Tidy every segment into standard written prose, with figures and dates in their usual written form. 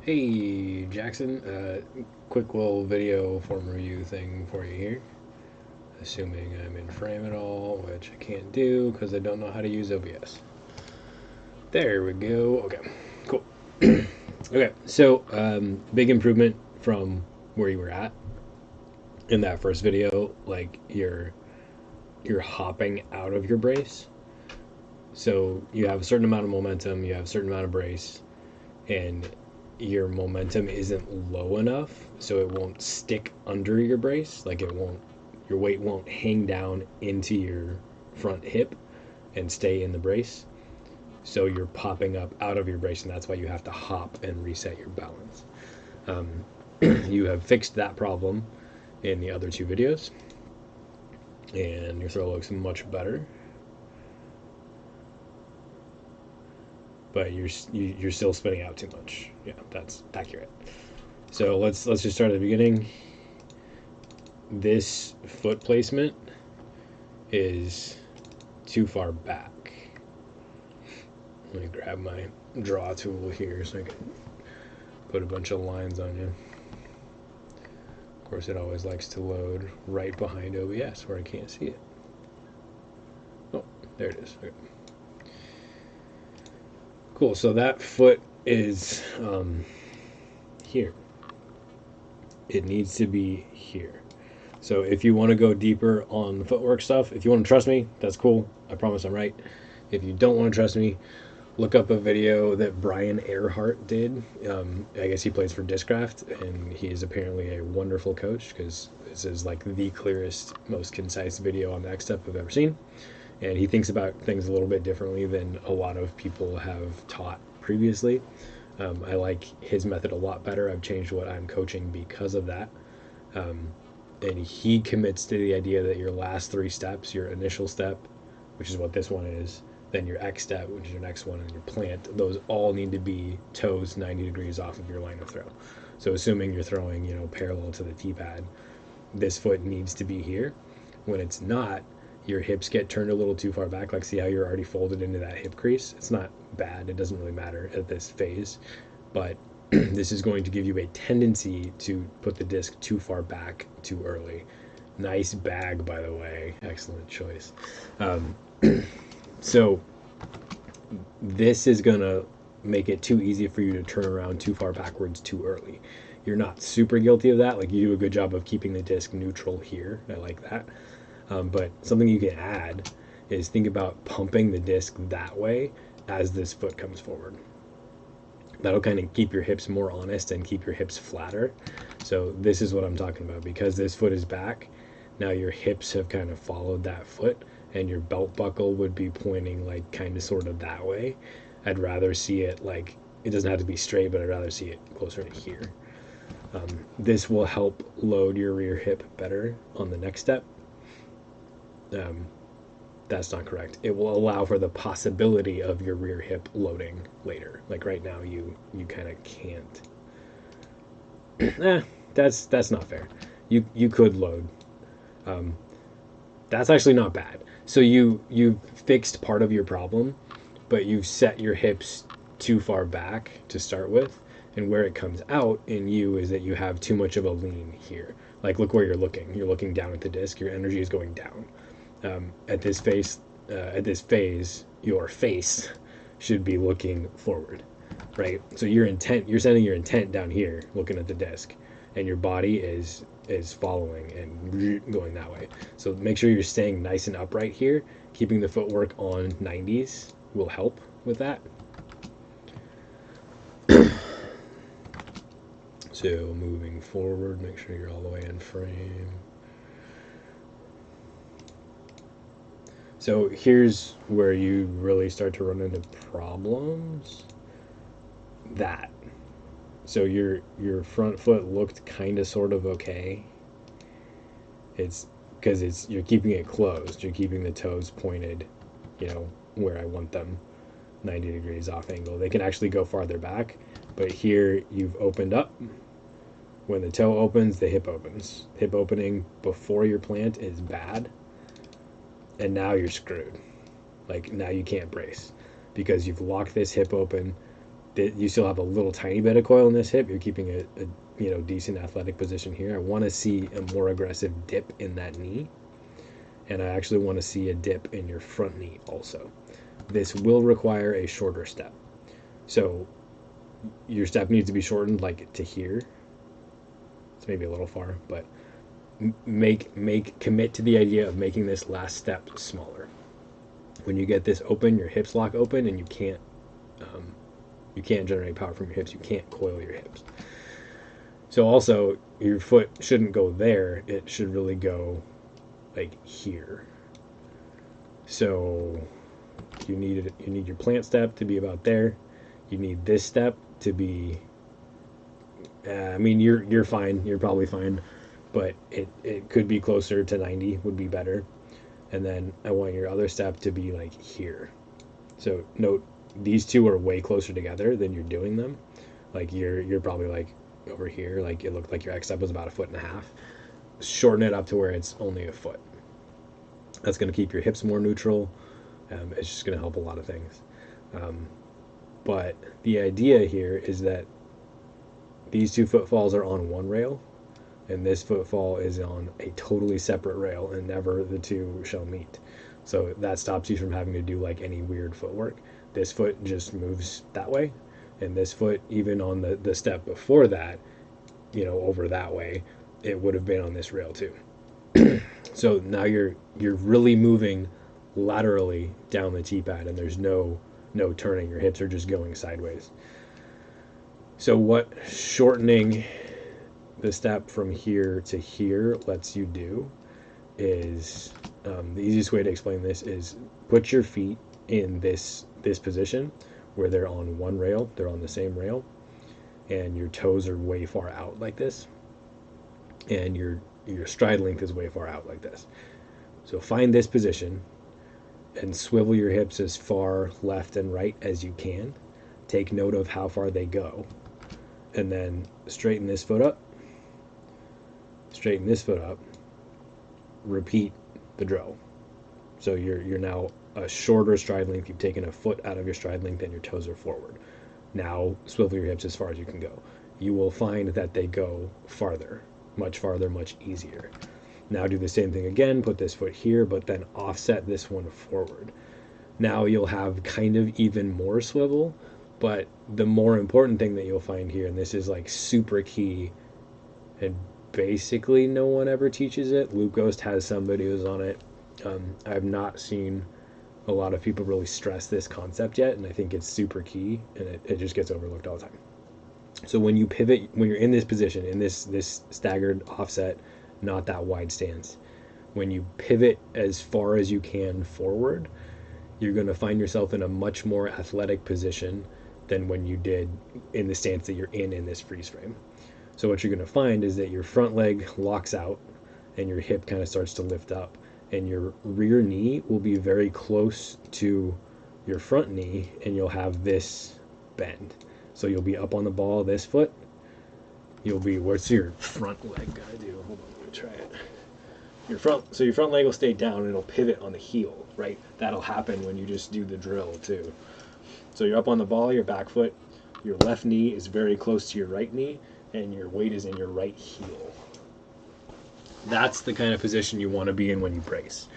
Hey Jackson, quick little video form review thing for you here. Assuming I'm in frame at all, which I can't do because I don't know how to use OBS. There we go. Okay, cool. Okay, so big improvement from where you were at in that first video. Like you're hopping out of your brace, so you have a certain amount of momentum, you have a certain amount of brace, and your momentum isn't low enough so it won't stick under your brace, like it won't, your weight won't hang down into your front hip and stay in the brace, so you're popping up out of your brace, and that's why you have to hop and reset your balance. um, you have fixed that problem in the other two videos, and your throw looks much better, but you're still spinning out too much. Yeah, that's accurate. So let's just start at the beginning. This foot placement is too far back. Let me grab my draw tool here so I can put a bunch of lines on you. Of course, it always likes to load right behind OBS where I can't see it. Oh, there it is. Okay. Cool, so that foot is here. It needs to be here. So if you want to go deeper on the footwork stuff, if you want to trust me, that's cool. I promise I'm right. If you don't want to trust me, look up a video that Brian Earhart did. I guess he plays for Discraft, and he is apparently a wonderful coach because this is like the clearest, most concise video on next step I've ever seen. And he thinks about things a little bit differently than a lot of people have taught previously. I like his method a lot better. I've changed what I'm coaching because of that. And he commits to the idea that your last three steps, your initial step, which is what this one is, then your X step, which is your next one, and your plant, those all need to be toes 90 degrees off of your line of throw. So assuming you're throwing, parallel to the T-pad, this foot needs to be here. When it's not, your hips get turned a little too far back. Like, see how you're already folded into that hip crease? It's not bad. It doesn't really matter at this phase. But this is going to give you a tendency to put the disc too far back too early. Nice bag, by the way. Excellent choice. So this is going to make it too easy for you to turn around too far backwards too early. You're not super guilty of that. Like, you do a good job of keeping the disc neutral here. I like that. But something you can add is think about pumping the disc that way as this foot comes forward. That'll kind of keep your hips more honest and keep your hips flatter. So this is what I'm talking about. Because this foot is back, now your hips have kind of followed that foot, and your belt buckle would be pointing like kind of sort of that way. I'd rather see it like, it doesn't have to be straight, but I'd rather see it closer to here. This will help load your rear hip better on the next step. That's not correct. It will allow for the possibility of your rear hip loading later. Like right now, you kind of can't. That's not fair. You could load. That's actually not bad. So you fixed part of your problem, but you've set your hips too far back to start with, and where it comes out in you is that you have too much of a lean here. Like, look where you're looking. You're looking down at the disc. Your energy is going down. At this phase, your face should be looking forward, right? So you're sending your intent down here, looking at the disc, and your body is following and going that way. So make sure you're staying nice and upright here. Keeping the footwork on 90s will help with that. So moving forward, make sure you're all the way in frame. So here's where you really start to run into problems. So your front foot looked kind of sort of okay. It's because you're keeping it closed. You're keeping the toes pointed, where I want them, 90 degrees off angle. They can actually go farther back, but here you've opened up. When the toe opens, the hip opens. Hip opening before your plant is bad. And now you're screwed. Like, now you can't brace because you've locked this hip open you still have a little tiny bit of coil in this hip. You're keeping a decent athletic position here. I want to see a more aggressive dip in that knee, and I actually want to see a dip in your front knee also. This will require a shorter step. So your step needs to be shortened like to here. It's maybe a little far, but commit to the idea of making this last step smaller. When you get this open, your hips lock open, and you can't generate power from your hips. You can't coil your hips. So also, your foot shouldn't go there. It should really go like here. So you need your plant step to be about there. You need this step to be. I mean, you're fine. You're probably fine, but it could be closer to 90 would be better. And then I want your other step to be like here. So note these two are way closer together than you're doing them. Like you're probably like over here. Like it looked like your X step was about 1.5 feet. Shorten it up to where it's only a foot. That's going to keep your hips more neutral. It's just going to help a lot of things. But the idea here is that these two footfalls are on one rail, and this footfall is on a totally separate rail, and never the two shall meet. So that stops you from having to do like any weird footwork. This foot just moves that way, and this foot, even on the step before that, over that way, it would have been on this rail too. So now you're really moving laterally down the T-pad, and there's no turning. Your hips are just going sideways. So what shortening the step from here to here lets you do is, the easiest way to explain this is put your feet in this position where they're on one rail, they're on the same rail, and your toes are way far out like this, and your stride length is way far out like this. So find this position and swivel your hips as far left and right as you can. Take note of how far they go, and then straighten this foot up, straighten this foot up, repeat the drill. So you're now a shorter stride length. You've taken a foot out of your stride length and your toes are forward. Now swivel your hips as far as you can go. You will find that they go farther, much easier. Now do the same thing again, put this foot here, but then offset this one forward. Now you'll have kind of even more swivel, but the more important thing that you'll find here, and this is like super key, and basically no one ever teaches it. Loop Ghost has some videos on it. I've not seen a lot of people really stress this concept yet, and I think it's super key, and it just gets overlooked all the time. So when you pivot, when you're in this position, in this staggered offset, not that wide stance, when you pivot as far as you can forward, you're going to find yourself in a much more athletic position than when you did in the stance that you're in this freeze frame. So what you're going to find is that your front leg locks out and your hip kind of starts to lift up, and your rear knee will be very close to your front knee, and you'll have this bend. So you'll be up on the ball of this foot. You'll be, what's your front leg gonna do? Hold on, let me try it. Your front leg will stay down and it'll pivot on the heel, right? That'll happen when you just do the drill too. So you're up on the ball, your back foot, your left knee is very close to your right knee, and your weight is in your right heel. That's the kind of position you want to be in when you brace.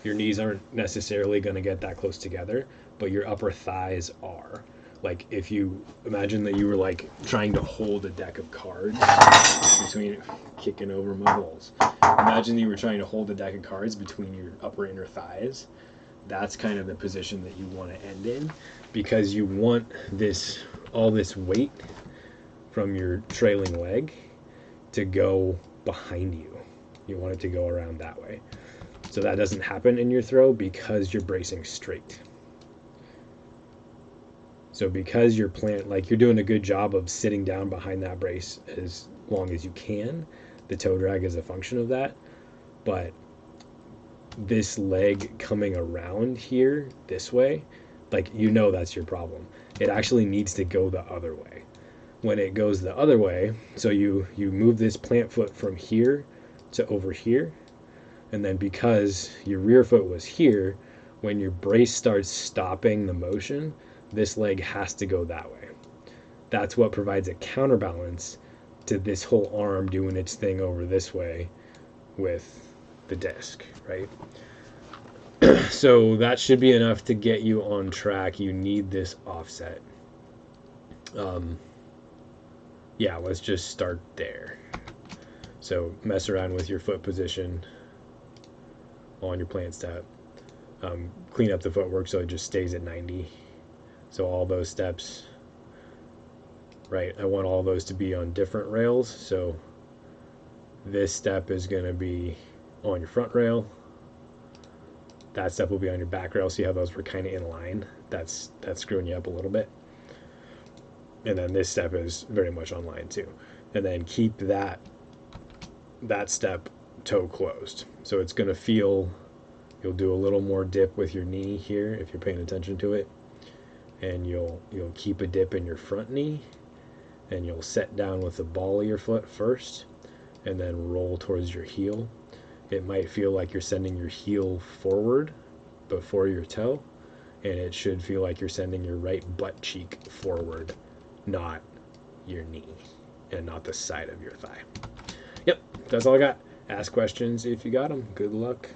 Your knees aren't necessarily going to get that close together, but your upper thighs are. Like if you imagine that you were like trying to hold a deck of cards between, kicking over my balls. Imagine you were trying to hold a deck of cards between your upper inner thighs. That's kind of the position that you want to end in, because you want all this weight from your trailing leg to go behind you. You want it to go around that way. So that doesn't happen in your throw because you're bracing straight. So because you're doing a good job of sitting down behind that brace as long as you can, the toe drag is a function of that. But this leg coming around here this way, that's your problem. It actually needs to go the other way. When it goes the other way, so you move this plant foot from here to over here, and then because your rear foot was here, when your brace starts stopping the motion, this leg has to go that way. that's what provides a counterbalance to this whole arm doing its thing over this way with the disc, right? So that should be enough to get you on track. You need this offset. Yeah, let's just start there. So mess around with your foot position on your plant step. Clean up the footwork so it just stays at 90. So all those steps, right, I want all those to be on different rails. So this step is going to be on your front rail. That step will be on your back rail. See how those were kind of in line? That's screwing you up a little bit. And then this step is very much on line too. And then keep that step toe closed. So it's going to feel, you'll do a little more dip with your knee here if you're paying attention to it. And you'll keep a dip in your front knee, and you'll set down with the ball of your foot first and then roll towards your heel. It might feel like you're sending your heel forward before your toe, and it should feel like you're sending your right butt cheek forward, not your knee and not the side of your thigh. Yep, that's all I got. Ask questions if you got them. Good luck.